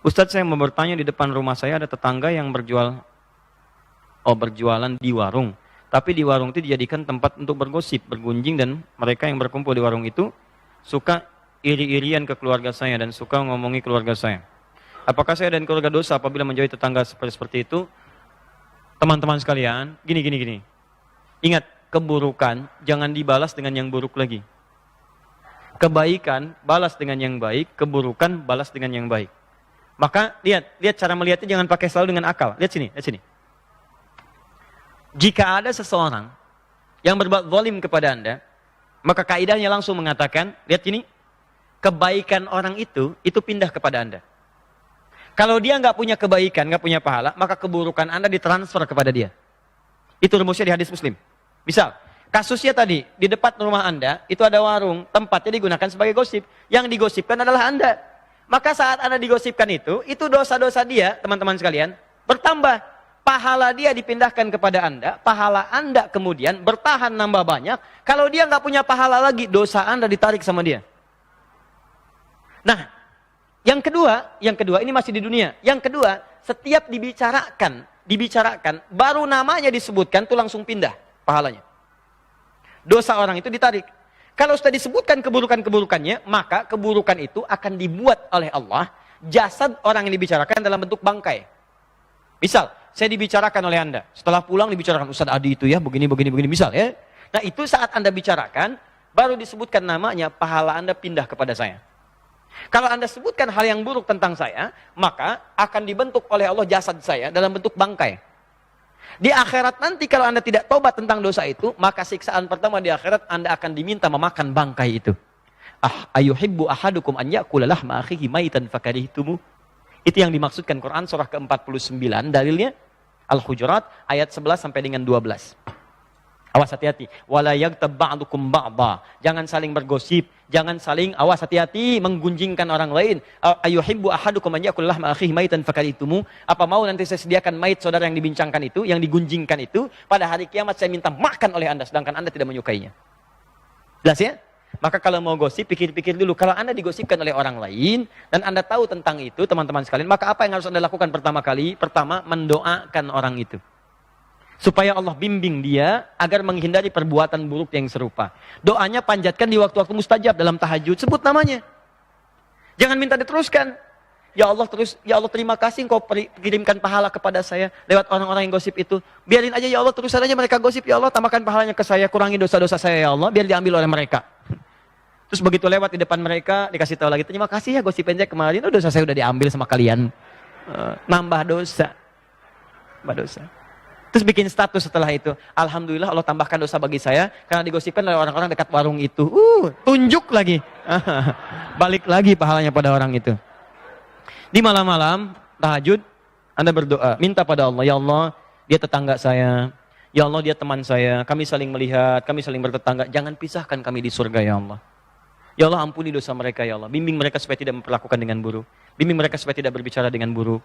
Ustadz, saya mau bertanya, di depan rumah saya ada tetangga yang berjualan di warung. Tapi di warung itu dijadikan tempat untuk bergosip, bergunjing, dan mereka yang berkumpul di warung itu suka iri-irian ke keluarga saya dan suka ngomongi keluarga saya. Apakah saya dan keluarga dosa apabila menjauhi tetangga seperti itu? Teman-teman sekalian, gini. Ingat, keburukan jangan dibalas dengan yang buruk lagi. Kebaikan balas dengan yang baik, keburukan balas dengan yang baik. Maka lihat cara melihatnya, jangan pakai selalu dengan akal. Lihat sini. Jika ada seseorang yang berbuat zalim kepada Anda, maka kaidahnya langsung mengatakan, lihat ini, kebaikan orang itu pindah kepada Anda. Kalau dia nggak punya kebaikan, nggak punya pahala, maka keburukan Anda ditransfer kepada dia. Itu rumusnya di hadis Muslim. Misal, kasusnya tadi, di depan rumah Anda, itu ada warung, tempatnya digunakan sebagai gosip. Yang digosipkan adalah Anda. Maka saat Anda digosipkan itu dosa-dosa dia, teman-teman sekalian, bertambah. Pahala dia dipindahkan kepada Anda, pahala Anda kemudian bertahan nambah banyak. Kalau dia nggak punya pahala lagi, dosa Anda ditarik sama dia. Nah, yang kedua, ini masih di dunia. Yang kedua, setiap dibicarakan, baru namanya disebutkan, tuh langsung pindah pahalanya. Dosa orang itu ditarik. Kalau sudah disebutkan keburukan-keburukannya, maka keburukan itu akan dibuat oleh Allah, jasad orang yang dibicarakan dalam bentuk bangkai. Misal, saya dibicarakan oleh Anda, setelah pulang dibicarakan, Ustaz Adi itu ya, begini, misal ya. Nah itu saat Anda bicarakan, baru disebutkan namanya, pahala Anda pindah kepada saya. Kalau Anda sebutkan hal yang buruk tentang saya, maka akan dibentuk oleh Allah jasad saya dalam bentuk bangkai. Di akhirat nanti kalau Anda tidak tobat tentang dosa itu, maka siksaan pertama di akhirat Anda akan diminta memakan bangkai itu. Ayuhibbu ahadukum an ya'kula lahma akhihi maitan fakarihtumu. Itu yang dimaksudkan Quran surah ke-49, dalilnya Al-Hujurat ayat 11 sampai dengan 12. Awas hati-hati. Wala yaghtab ba'dukum ba'dha. Jangan saling bergosip, jangan saling, awas hati-hati, menggunjingkan orang lain. Ayuhibbu ahadukum an ya'kula lahma akhihi maitan fakarihtumu. Apa mau nanti saya sediakan mait saudara yang dibincangkan itu, yang digunjingkan itu, pada hari kiamat saya minta makan oleh Anda sedangkan Anda tidak menyukainya. Jelas ya? Maka kalau mau gosip, pikir-pikir dulu. Kalau Anda digosipkan oleh orang lain, dan Anda tahu tentang itu, teman-teman sekalian, maka apa yang harus Anda lakukan pertama kali? Pertama, mendoakan orang itu. Supaya Allah bimbing dia, agar menghindari perbuatan buruk yang serupa. Doanya panjatkan di waktu-waktu mustajab dalam tahajud, sebut namanya. Jangan minta diteruskan. Ya Allah terima kasih engkau kirimkan pahala kepada saya, lewat orang-orang yang gosip itu. Biarin aja ya Allah, terusan aja mereka gosip, ya Allah tambahkan pahalanya ke saya, kurangi dosa-dosa saya ya Allah, biar diambil oleh mereka. Terus begitu lewat di depan mereka, dikasih tahu lagi, terima kasih ya gosipin saya kemarin, dosa saya udah diambil sama kalian. Nambah dosa. Terus bikin status setelah itu, alhamdulillah Allah tambahkan dosa bagi saya, karena digosipkan oleh orang-orang dekat warung itu. Tunjuk lagi. Balik lagi pahalanya pada orang itu. Di malam-malam, tahajud, Anda berdoa, minta pada Allah, ya Allah, dia tetangga saya, ya Allah dia teman saya, kami saling melihat, kami saling bertetangga, jangan pisahkan kami di surga ya Allah. Ya Allah ampuni dosa mereka ya Allah, bimbing mereka supaya tidak memperlakukan dengan buruk, bimbing mereka supaya tidak berbicara dengan buruk.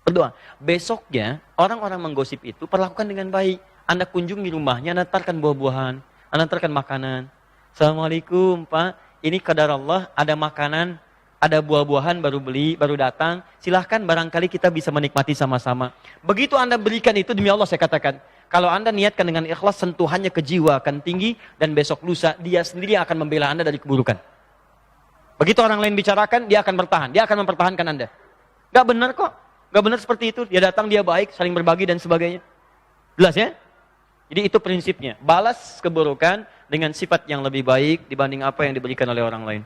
Berdoa. Besoknya orang-orang menggosip itu perlakukan dengan baik. Anda kunjungi rumahnya, Anda antarkan buah-buahan, Anda antarkan makanan. Assalamualaikum Pak, ini qadar Allah, ada makanan, ada buah-buahan baru beli, baru datang. Silahkan barangkali kita bisa menikmati sama-sama. Begitu Anda berikan itu, demi Allah saya katakan, kalau Anda niatkan dengan ikhlas, sentuhannya ke jiwa akan tinggi, dan besok lusa dia sendiri akan membela Anda dari keburukan. Begitu orang lain bicarakan, dia akan bertahan, dia akan mempertahankan Anda. Gak benar kok, gak benar seperti itu. Dia datang, dia baik, saling berbagi dan sebagainya. Jelas ya? Jadi itu prinsipnya, balas keburukan dengan sifat yang lebih baik dibanding apa yang diberikan oleh orang lain.